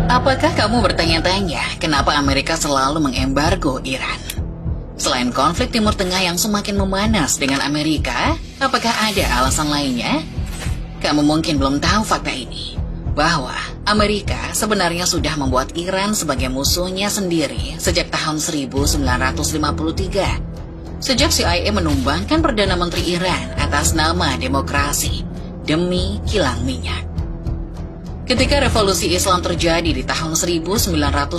Apakah kamu bertanya-tanya kenapa Amerika selalu mengembargo Iran? Selain konflik Timur Tengah yang semakin memanas dengan Amerika, apakah ada alasan lainnya? Kamu mungkin belum tahu fakta ini, bahwa Amerika sebenarnya sudah membuat Iran sebagai musuhnya sendiri sejak tahun 1953. Sejak CIA menumbangkan Perdana Menteri Iran atas nama demokrasi demi kilang minyak. Ketika revolusi Islam terjadi di tahun 1979,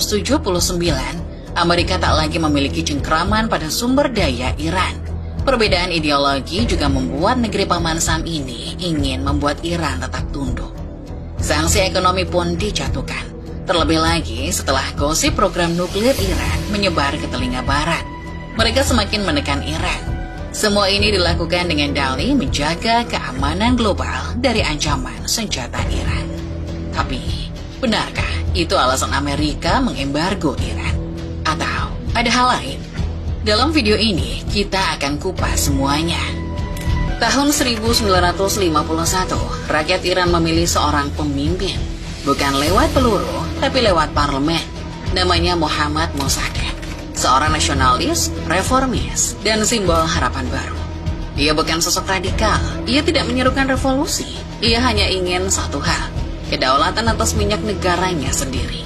Amerika tak lagi memiliki cengkraman pada sumber daya Iran. Perbedaan ideologi juga membuat negeri Paman Sam ini ingin membuat Iran tetap tunduk. Sanksi ekonomi pun dijatuhkan. Terlebih lagi setelah gosip program nuklir Iran menyebar ke telinga barat. Mereka semakin menekan Iran. Semua ini dilakukan dengan dalih menjaga keamanan global dari ancaman senjata Iran. Tapi, benarkah itu alasan Amerika mengembargo Iran? Atau ada hal lain? Dalam video ini, kita akan kupas semuanya. Tahun 1951, rakyat Iran memilih seorang pemimpin. Bukan lewat peluru, tapi lewat parlemen. Namanya Mohammad Mossadegh. Seorang nasionalis, reformis, dan simbol harapan baru. Ia bukan sosok radikal, ia tidak menyerukan revolusi. Ia hanya ingin satu hal, kedaulatan atas minyak negaranya sendiri.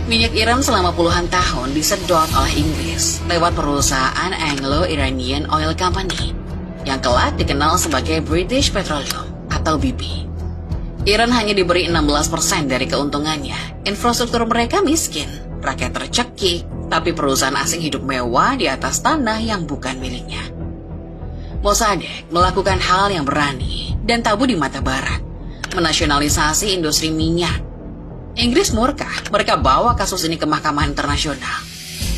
Minyak Iran selama puluhan tahun disedot oleh Inggris lewat perusahaan Anglo-Iranian Oil Company yang kelak dikenal sebagai British Petroleum atau BP. Iran hanya diberi 16% dari keuntungannya. Infrastruktur mereka miskin, rakyat tercekik, tapi perusahaan asing hidup mewah di atas tanah yang bukan miliknya. Mossadegh melakukan hal yang berani dan tabu di mata barat, menasionalisasi industri minyak. Inggris murka, mereka bawa kasus ini ke Mahkamah Internasional.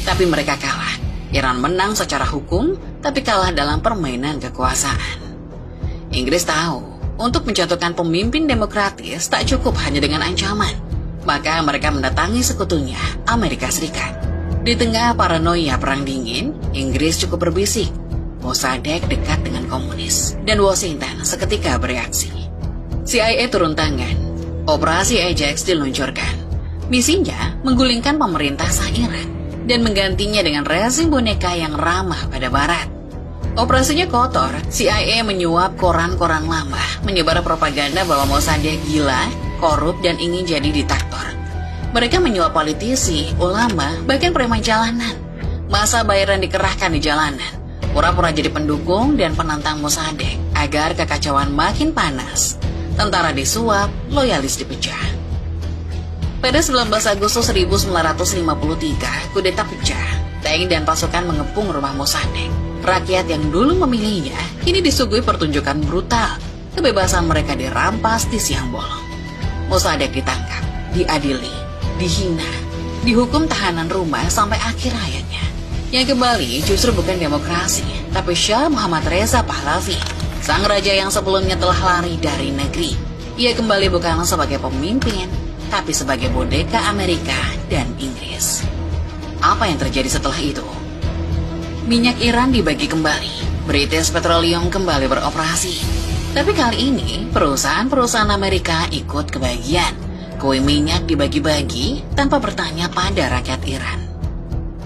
Tapi mereka kalah. Iran menang secara hukum, tapi kalah dalam permainan kekuasaan. Inggris tahu, untuk menjatuhkan pemimpin demokratis tak cukup hanya dengan ancaman. Maka mereka mendatangi sekutunya, Amerika Serikat. Di tengah paranoia Perang Dingin, Inggris cukup berbisik. Mossadegh dekat dengan komunis, dan Washington seketika bereaksi. CIA turun tangan. Operasi Ajax diluncurkan. Misinya menggulingkan pemerintah sah Iran dan menggantinya dengan rezim boneka yang ramah pada Barat. Operasinya kotor. CIA menyuap koran-koran lama, menyebar propaganda bahwa Mossadegh gila, korup, dan ingin jadi diktator. Mereka menyuap politisi, ulama, bahkan preman jalanan. Masa bayaran dikerahkan di jalanan, pura-pura jadi pendukung dan penantang Mossadegh agar kekacauan makin panas. Tentara disuap, loyalis dipecah. Pada 19 Agustus 1953, kudeta pecah. Tank dan pasukan mengepung rumah Mossadegh. Rakyat yang dulu memilihnya, kini disuguhi pertunjukan brutal. Kebebasan mereka dirampas di siang bolong. Mossadegh ditangkap, diadili, dihina, dihukum tahanan rumah sampai akhir hayatnya. Yang kembali justru bukan demokrasi, tapi Shah Muhammad Reza Pahlavi, sang raja yang sebelumnya telah lari dari negeri. Ia kembali bukan sebagai pemimpin, tapi sebagai boneka Amerika dan Inggris. Apa yang terjadi setelah itu? Minyak Iran dibagi kembali. British Petroleum kembali beroperasi. Tapi kali ini, perusahaan-perusahaan Amerika ikut kebagian. Kue minyak dibagi-bagi tanpa bertanya pada rakyat Iran.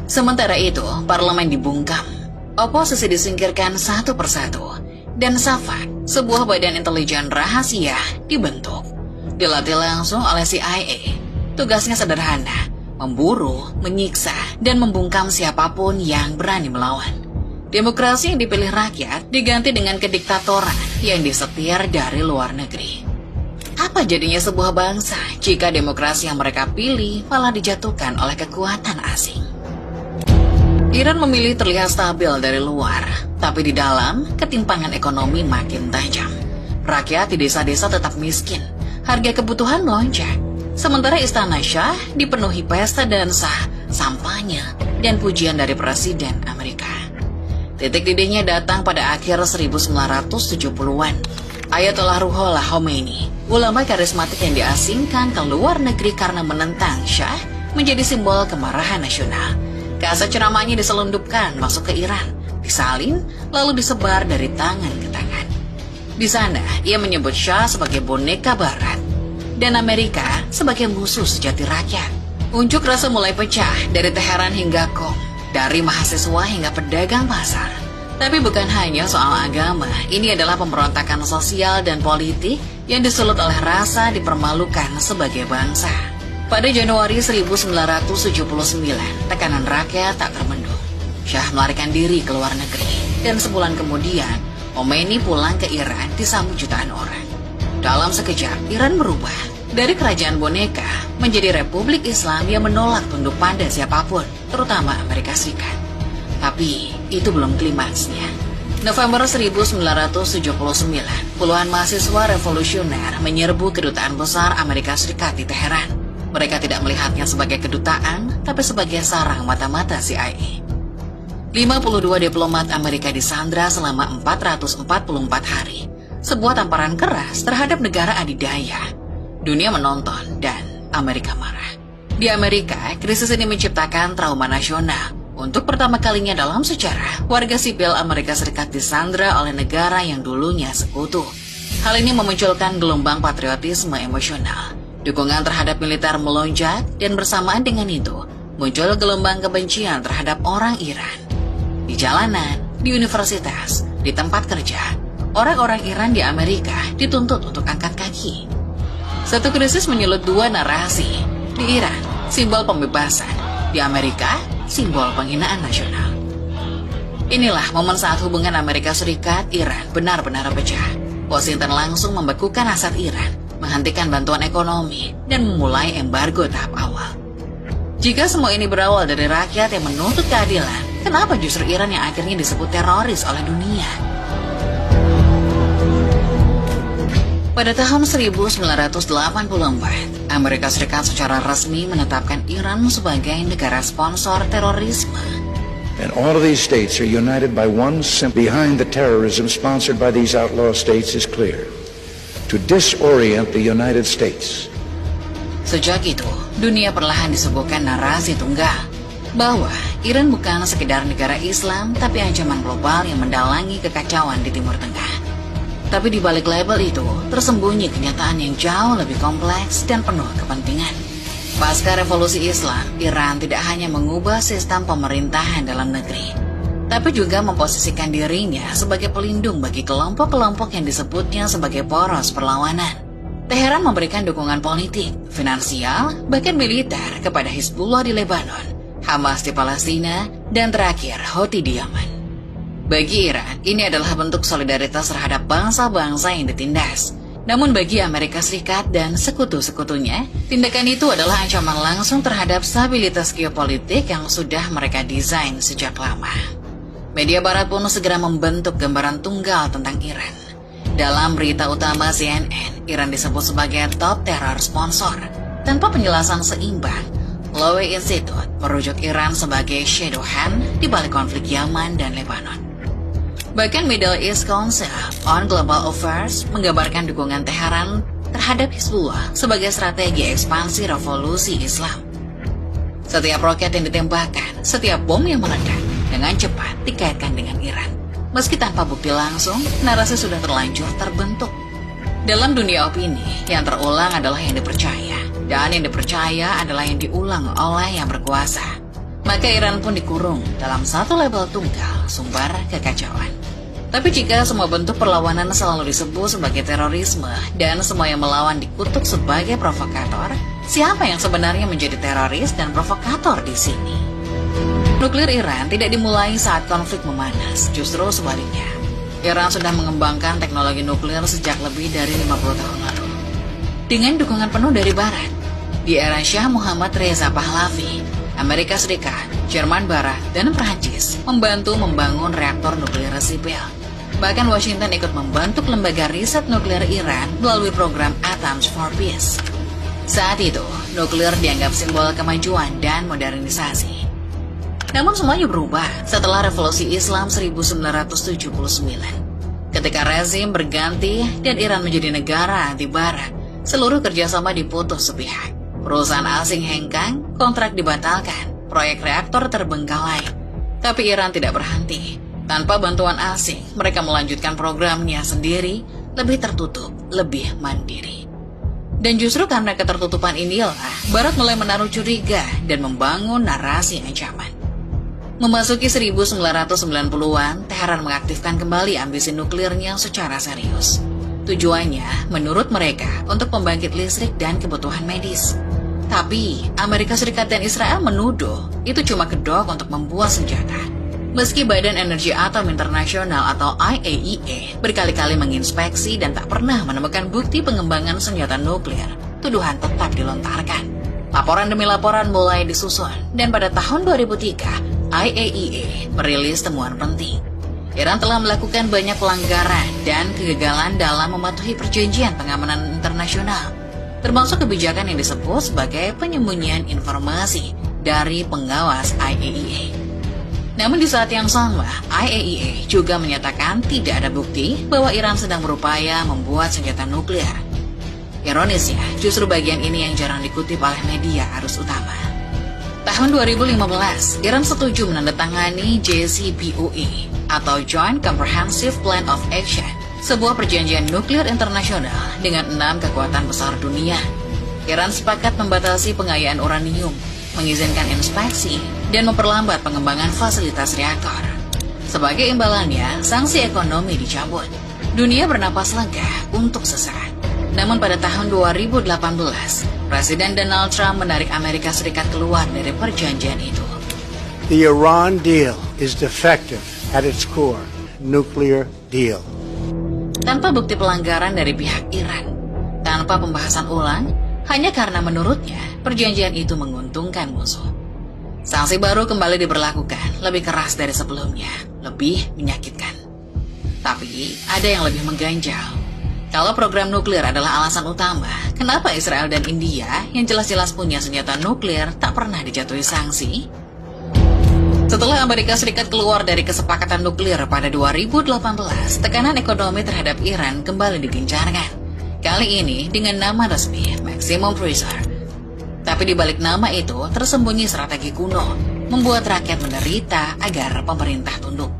Sementara itu, parlemen dibungkam. Oposisi disingkirkan satu persatu. Dan SAVAK, sebuah badan intelijen rahasia, dibentuk. Dilatih langsung oleh CIA. Tugasnya sederhana, memburu, menyiksa, dan membungkam siapapun yang berani melawan. Demokrasi yang dipilih rakyat diganti dengan kediktatoran yang disetir dari luar negeri. Apa jadinya sebuah bangsa jika demokrasi yang mereka pilih malah dijatuhkan oleh kekuatan asing? Iran memilih terlihat stabil dari luar, tapi di dalam, ketimpangan ekonomi makin tajam. Rakyat di desa-desa tetap miskin, harga kebutuhan melonjak. Sementara Istana Shah dipenuhi pesta dansa, sampanye, dan pujian dari Presiden Amerika. Titik didihnya datang pada akhir 1970-an. Ayatollah Ruhollah Khomeini, ulama karismatik yang diasingkan ke luar negeri karena menentang Shah, menjadi simbol kemarahan nasional. Kaset ceramahnya diselundupkan masuk ke Iran, disalin, lalu disebar dari tangan ke tangan. Di sana, ia menyebut Shah sebagai boneka Barat. dan Amerika sebagai musuh sejati rakyat. Unjuk rasa mulai pecah dari Teheran hingga Qom, dari mahasiswa hingga pedagang pasar. Tapi bukan hanya soal agama, ini adalah pemberontakan sosial dan politik yang disulut oleh rasa dipermalukan sebagai bangsa. Pada Januari 1979, tekanan rakyat tak terbendung. Shah melarikan diri ke luar negeri, dan sebulan kemudian, Khomeini pulang ke Iran disambut jutaan orang. Dalam sekejap, Iran berubah dari kerajaan boneka menjadi republik Islam yang menolak tunduk pada siapapun, terutama Amerika Serikat. Tapi itu belum klimaksnya. November 1979, puluhan mahasiswa revolusioner menyerbu kedutaan besar Amerika Serikat di Teheran. Mereka tidak melihatnya sebagai kedutaan, tapi sebagai sarang mata-mata CIA. 52 diplomat Amerika disandra selama 444 hari. Sebuah tamparan keras terhadap negara adidaya. Dunia menonton dan Amerika marah. Di Amerika, krisis ini menciptakan trauma nasional. Untuk pertama kalinya dalam sejarah, warga sipil Amerika Serikat disandra oleh negara yang dulunya sekutu. Hal ini memunculkan gelombang patriotisme emosional. Dukungan terhadap militer melonjak dan bersamaan dengan itu, muncul gelombang kebencian terhadap orang Iran. Di jalanan, di universitas, di tempat kerja, orang-orang Iran di Amerika dituntut untuk angkat kaki. Satu krisis menyulut dua narasi. Di Iran, simbol pembebasan. Di Amerika, simbol penghinaan nasional. Inilah momen saat hubungan Amerika Serikat-Iran benar-benar pecah. Washington langsung membekukan aset Iran, menghentikan bantuan ekonomi, dan memulai embargo tahap awal. Jika semua ini berawal dari rakyat yang menuntut keadilan, kenapa justru Iran yang akhirnya disebut teroris oleh dunia? Pada tahun 1984, Amerika Serikat secara resmi menetapkan Iran sebagai negara sponsor terorisme. And all of these states are united by one simple behind the terrorism sponsored by these outlaw states is clear: to disorient the United States. Sejak itu, dunia perlahan disuguhkan narasi tunggal bahwa Iran bukan sekedar negara Islam, tapi ancaman global yang mendalangi kekacauan di Timur Tengah. Tapi di balik label itu, tersembunyi kenyataan yang jauh lebih kompleks dan penuh kepentingan. Pasca revolusi Islam, Iran tidak hanya mengubah sistem pemerintahan dalam negeri, tapi juga memposisikan dirinya sebagai pelindung bagi kelompok-kelompok yang disebutnya sebagai poros perlawanan. Teheran memberikan dukungan politik, finansial, bahkan militer kepada Hizbullah di Lebanon, Hamas di Palestina, dan terakhir Houthi di Yaman. Bagi Iran, ini adalah bentuk solidaritas terhadap bangsa-bangsa yang ditindas. Namun bagi Amerika Serikat dan sekutu-sekutunya, tindakan itu adalah ancaman langsung terhadap stabilitas geopolitik yang sudah mereka desain sejak lama. Media Barat pun segera membentuk gambaran tunggal tentang Iran. Dalam berita utama CNN, Iran disebut sebagai top terror sponsor. Tanpa penjelasan seimbang, Lowy Institute merujuk Iran sebagai shadow hand di balik konflik Yaman dan Lebanon. Bahkan Middle East Council on Global Affairs menggambarkan dukungan Teheran terhadap Hizbullah sebagai strategi ekspansi revolusi Islam. Setiap roket yang ditembakkan, setiap bom yang meledak, dengan cepat dikaitkan dengan Iran. Meski tanpa bukti langsung, narasi sudah terlanjur terbentuk. Dalam dunia opini, yang terulang adalah yang dipercaya, dan yang dipercaya adalah yang diulang oleh yang berkuasa. Maka Iran pun dikurung dalam satu label tunggal, sumber kekacauan. Tapi jika semua bentuk perlawanan selalu disebut sebagai terorisme dan semua yang melawan dikutuk sebagai provokator, siapa yang sebenarnya menjadi teroris dan provokator di sini? Nuklir Iran tidak dimulai saat konflik memanas, justru sebaliknya. Iran sudah mengembangkan teknologi nuklir sejak lebih dari 50 tahun lalu. Dengan dukungan penuh dari Barat, di era Shah Muhammad Reza Pahlavi, Amerika Serikat, Jerman Barat, dan Prancis membantu membangun reaktor nuklir sipil. Bahkan Washington ikut membentuk lembaga riset nuklir Iran melalui program Atoms for Peace. Saat itu, nuklir dianggap simbol kemajuan dan modernisasi. Namun semuanya berubah setelah revolusi Islam 1979. Ketika rezim berganti dan Iran menjadi negara anti Barat, seluruh kerjasama diputus sepihak. Perusahaan asing hengkang, kontrak dibatalkan, proyek reaktor terbengkalai. Tapi Iran tidak berhenti. Tanpa bantuan asing, mereka melanjutkan programnya sendiri, lebih tertutup, lebih mandiri. Dan justru karena ketertutupan inilah, Barat mulai menaruh curiga dan membangun narasi ancaman. Memasuki 1990-an, Teheran mengaktifkan kembali ambisi nuklirnya secara serius. Tujuannya, menurut mereka, untuk pembangkit listrik dan kebutuhan medis. Tapi, Amerika Serikat dan Israel menuduh itu cuma kedok untuk membuat senjata. Meski Badan Energi Atom Internasional atau IAEA berkali-kali menginspeksi dan tak pernah menemukan bukti pengembangan senjata nuklir, tuduhan tetap dilontarkan. Laporan demi laporan mulai disusun, dan pada tahun 2003, IAEA merilis temuan penting. Iran telah melakukan banyak pelanggaran dan kegagalan dalam mematuhi perjanjian pengamanan internasional, termasuk kebijakan yang disebut sebagai penyembunyian informasi dari pengawas IAEA. Namun di saat yang sama, IAEA juga menyatakan tidak ada bukti bahwa Iran sedang berupaya membuat senjata nuklir. Ironisnya, justru bagian ini yang jarang dikutip oleh media arus utama. Tahun 2015, Iran setuju menandatangani JCPOA atau Joint Comprehensive Plan of Action, sebuah perjanjian nuklir internasional dengan 6 kekuatan besar dunia. Iran sepakat membatasi pengayaan uranium, mengizinkan inspeksi, dan memperlambat pengembangan fasilitas reaktor. Sebagai imbalannya, sanksi ekonomi dicabut. Dunia bernapas lega untuk sesaat. Namun pada tahun 2018, Presiden Donald Trump menarik Amerika Serikat keluar dari perjanjian itu. The Iran deal is defective at its core, nuclear deal. Tanpa bukti pelanggaran dari pihak Iran, tanpa pembahasan ulang, hanya karena menurutnya perjanjian itu menguntungkan musuh. Sanksi baru kembali diberlakukan, lebih keras dari sebelumnya, lebih menyakitkan. Tapi ada yang lebih mengganjal. Kalau program nuklir adalah alasan utama, kenapa Israel dan India yang jelas-jelas punya senjata nuklir tak pernah dijatuhi sanksi? Setelah Amerika Serikat keluar dari kesepakatan nuklir pada 2018, tekanan ekonomi terhadap Iran kembali digencarkan. Kali ini dengan nama resmi Maximum Pressure. Tapi di balik nama itu tersembunyi strategi kuno, membuat rakyat menderita agar pemerintah tunduk.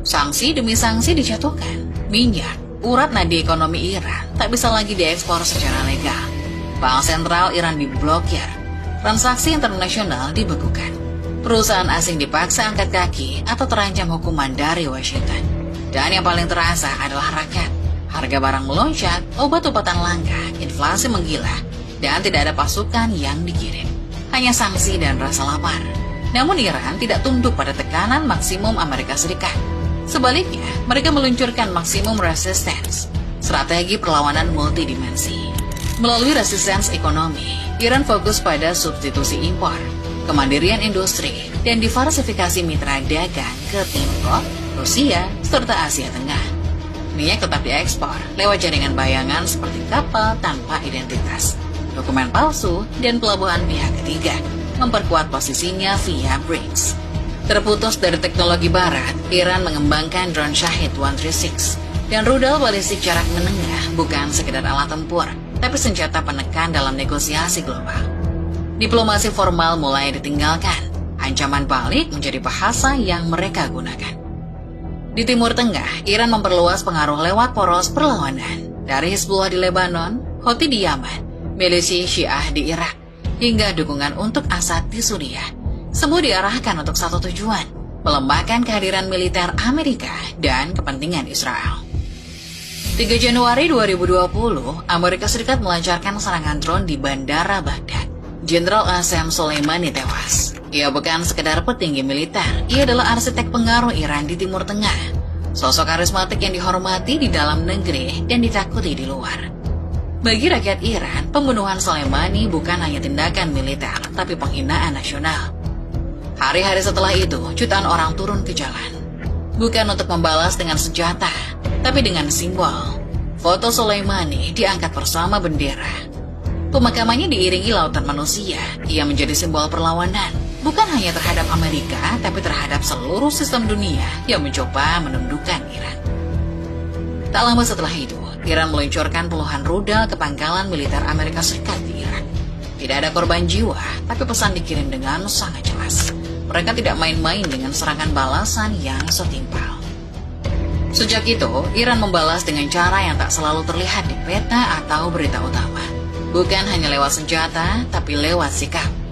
Sanksi demi sanksi dijatuhkan. Minyak, urat nadi ekonomi Iran, tak bisa lagi diekspor secara legal. Bank sentral Iran diblokir. Transaksi internasional dibekukan. Perusahaan asing dipaksa angkat kaki atau terancam hukuman dari Washington. Dan yang paling terasa adalah rakyat. Harga barang melonjak, obat-obatan langka, inflasi menggila, dan tidak ada pasukan yang dikirim. Hanya sanksi dan rasa lapar. Namun Iran tidak tunduk pada tekanan maksimum Amerika Serikat. Sebaliknya, mereka meluncurkan maksimum resistance, strategi perlawanan multidimensi. Melalui resistance ekonomi, Iran fokus pada substitusi impor, kemandirian industri, dan diversifikasi mitra dagang ke Tiongkok, Rusia, serta Asia Tengah. Minyak tetap diekspor lewat jaringan bayangan seperti kapal tanpa identitas, dokumen palsu, dan pelabuhan pihak ketiga, memperkuat posisinya via BRICS. Terputus dari teknologi barat, Iran mengembangkan drone Shahid 136 dan rudal balistik jarak menengah bukan sekedar alat tempur, tapi senjata penekan dalam negosiasi global. Diplomasi formal mulai ditinggalkan, ancaman balik menjadi bahasa yang mereka gunakan. Di Timur Tengah, Iran memperluas pengaruh lewat poros perlawanan, dari Hizbullah di Lebanon, Houthi di Yaman, milisi Syiah di Irak, hingga dukungan untuk Assad di Suriah. Semua diarahkan untuk satu tujuan, melemahkan kehadiran militer Amerika dan kepentingan Israel. 3 Januari 2020, Amerika Serikat melancarkan serangan drone di Bandara Baghdad. Jenderal Qasem Soleimani tewas. Ia bukan sekedar petinggi militer, ia adalah arsitek pengaruh Iran di Timur Tengah. Sosok karismatik yang dihormati di dalam negeri dan ditakuti di luar. Bagi rakyat Iran, pembunuhan Soleimani bukan hanya tindakan militer, tapi penghinaan nasional. Hari-hari setelah itu, jutaan orang turun ke jalan. Bukan untuk membalas dengan senjata, tapi dengan simbol. Foto Soleimani diangkat bersama bendera. Pemakamannya diiringi lautan manusia. Ia menjadi simbol perlawanan, bukan hanya terhadap Amerika, tapi terhadap seluruh sistem dunia yang mencoba menundukkan Iran. Tak lama setelah itu, Iran meluncurkan puluhan rudal ke pangkalan militer Amerika Serikat di Irak. Tidak ada korban jiwa, tapi pesan dikirim dengan sangat jelas. Mereka tidak main-main dengan serangan balasan yang setimpal. Sejak itu, Iran membalas dengan cara yang tak selalu terlihat di peta atau berita utama. Bukan hanya lewat senjata, tapi lewat sikap.